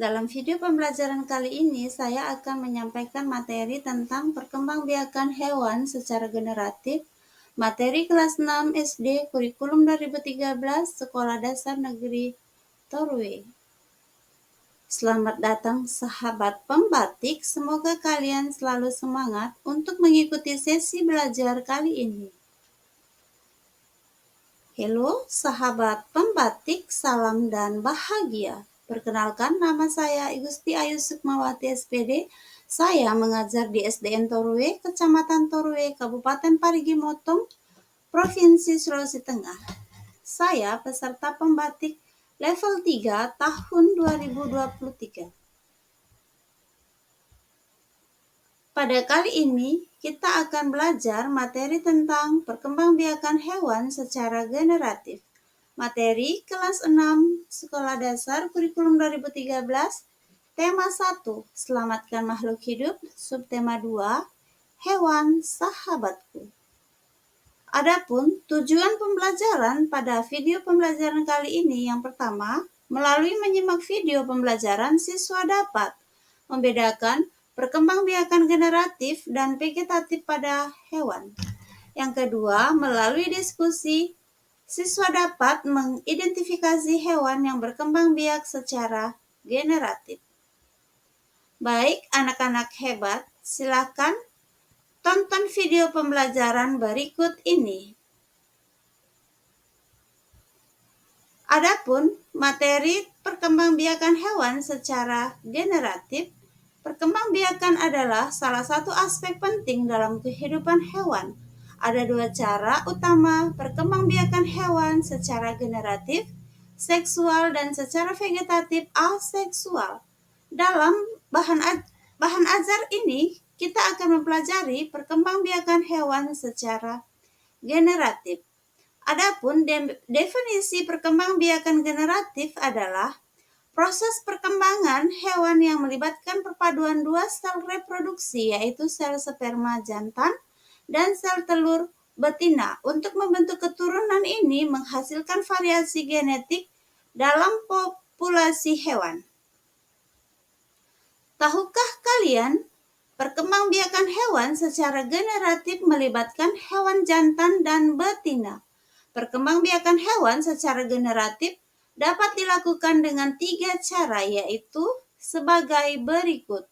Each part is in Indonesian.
Dalam video pembelajaran kali ini, saya akan menyampaikan materi tentang perkembangbiakan hewan secara generatif, materi kelas 6 SD, kurikulum 2013, Sekolah Dasar Negeri Torwe. Selamat datang sahabat pembatik, semoga kalian selalu semangat untuk mengikuti sesi belajar kali ini. Halo sahabat pembatik, salam dan bahagia. Perkenalkan, nama saya Igusti Ayu Sukmawati SPD. Saya mengajar di SDN Torwe, Kecamatan Torwe, Kabupaten Parigi Motong, Provinsi Sulawesi Tengah. Saya peserta pembatik level 3 tahun 2023. Pada kali ini, kita akan belajar materi tentang perkembangbiakan hewan secara generatif. Materi kelas 6 Sekolah Dasar Kurikulum 2013, tema 1, Selamatkan Makhluk Hidup, subtema 2, Hewan Sahabatku. Adapun tujuan pembelajaran pada video pembelajaran kali ini yang pertama, melalui menyimak video pembelajaran siswa dapat membedakan perkembangbiakan generatif dan vegetatif pada hewan. Yang kedua, melalui diskusi, siswa dapat mengidentifikasi hewan yang berkembang biak secara generatif. Baik, anak-anak hebat, silakan tonton video pembelajaran berikut ini. Adapun materi perkembangbiakan hewan secara generatif, perkembangbiakan adalah salah satu aspek penting dalam kehidupan hewan. Ada dua cara utama perkembangbiakan hewan secara generatif, seksual dan secara vegetatif aseksual. Dalam bahan ajar ini, kita akan mempelajari perkembangbiakan hewan secara generatif. Adapun definisi perkembangbiakan generatif adalah proses perkembangan hewan yang melibatkan perpaduan dua sel reproduksi, yaitu sel sperma jantan dan sel telur betina. Untuk membentuk keturunan ini menghasilkan variasi genetik dalam populasi hewan. Tahukah kalian, perkembangbiakan hewan secara generatif melibatkan hewan jantan dan betina. Perkembangbiakan hewan secara generatif dapat dilakukan dengan 3 cara, yaitu sebagai berikut.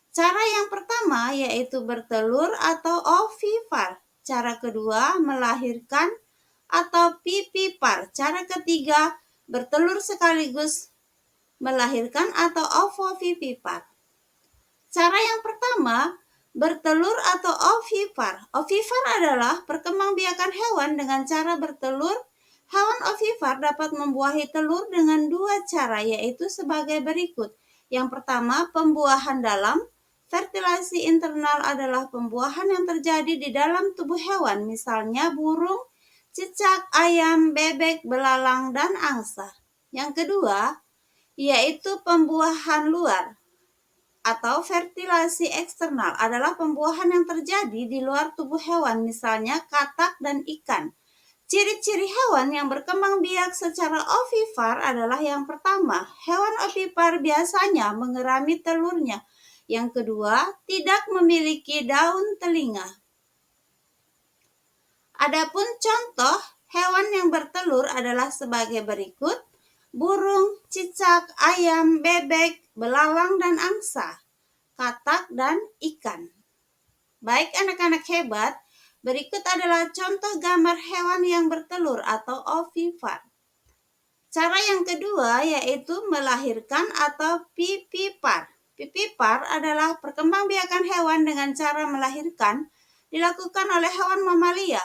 Cara yang pertama yaitu bertelur atau ovipar. Cara kedua melahirkan atau vivipar. Cara ketiga bertelur sekaligus melahirkan atau ovovivipar. Cara yang pertama, bertelur atau ovipar. Ovipar adalah perkembangbiakan hewan dengan cara bertelur. Hewan ovipar dapat membuahi telur dengan 2 cara, yaitu sebagai berikut. Yang pertama, pembuahan dalam. Fertilasi internal adalah pembuahan yang terjadi di dalam tubuh hewan, misalnya burung, cicak, ayam, bebek, belalang, dan angsa. Yang kedua, yaitu pembuahan luar atau fertilasi eksternal adalah pembuahan yang terjadi di luar tubuh hewan, misalnya katak dan ikan. Ciri-ciri hewan yang berkembang biak secara ovipar adalah yang pertama, hewan ovipar biasanya mengerami telurnya. Yang kedua, tidak memiliki daun telinga. Adapun contoh hewan yang bertelur adalah sebagai berikut: burung, cicak, ayam, bebek, belalang, dan angsa, katak, dan ikan. Baik anak-anak hebat, berikut adalah contoh gambar hewan yang bertelur atau ovipar. Cara yang kedua yaitu melahirkan atau vivipar. Vivipar adalah perkembangbiakan hewan dengan cara melahirkan, dilakukan oleh hewan mamalia.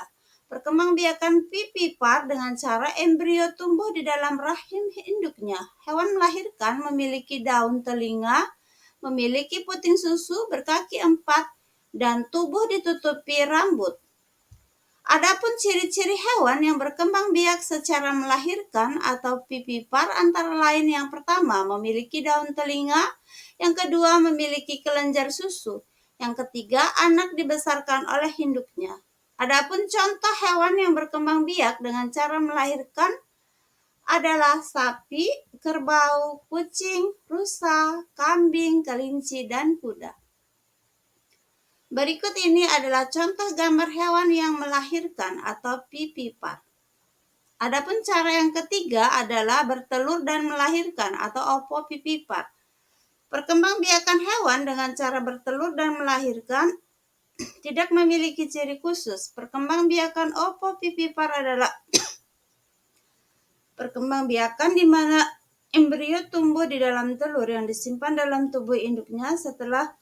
Perkembangbiakan vivipar dengan cara embrio tumbuh di dalam rahim induknya. Hewan melahirkan memiliki daun telinga, memiliki puting susu, berkaki 4, dan tubuh ditutupi rambut. Adapun ciri-ciri hewan yang berkembang biak secara melahirkan atau vivipar antara lain yang pertama memiliki daun telinga, yang kedua memiliki kelenjar susu, yang ketiga anak dibesarkan oleh induknya. Adapun contoh hewan yang berkembang biak dengan cara melahirkan adalah sapi, kerbau, kucing, rusa, kambing, kelinci, dan kuda. Berikut ini adalah contoh gambar hewan yang melahirkan atau pipipar. Adapun cara yang ketiga adalah bertelur dan melahirkan atau ovovivipar. Perkembangbiakan hewan dengan cara bertelur dan melahirkan tidak memiliki ciri khusus. Perkembangbiakan ovovivipar adalah perkembangbiakan di mana embrio tumbuh di dalam telur yang disimpan dalam tubuh induknya setelah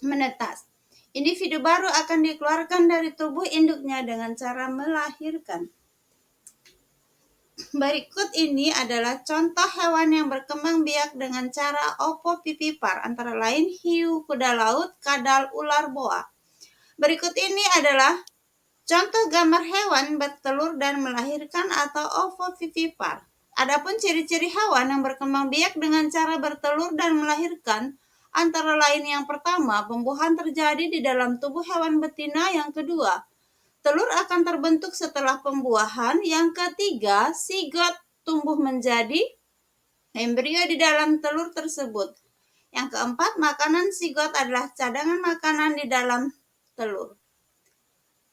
menetas. Individu baru akan dikeluarkan dari tubuh induknya dengan cara melahirkan. Berikut ini adalah contoh hewan yang berkembang biak dengan cara ovovivipar, antara lain hiu, kuda laut, kadal, ular, boa. Berikut ini adalah contoh gambar hewan bertelur dan melahirkan atau ovovivipar. Adapun ciri-ciri hewan yang berkembang biak dengan cara bertelur dan melahirkan, antara lain yang pertama, pembuahan terjadi di dalam tubuh hewan betina. Yang kedua, telur akan terbentuk setelah pembuahan. Yang ketiga, zigot tumbuh menjadi embrio di dalam telur tersebut. Yang keempat, makanan zigot adalah cadangan makanan di dalam telur.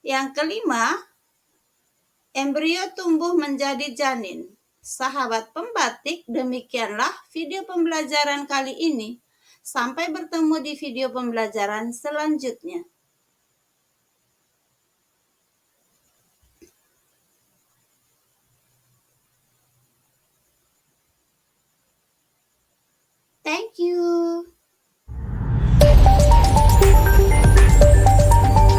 Yang kelima, embrio tumbuh menjadi janin. Sahabat pembatik, demikianlah video pembelajaran kali ini. Sampai bertemu di video pembelajaran selanjutnya. Thank you.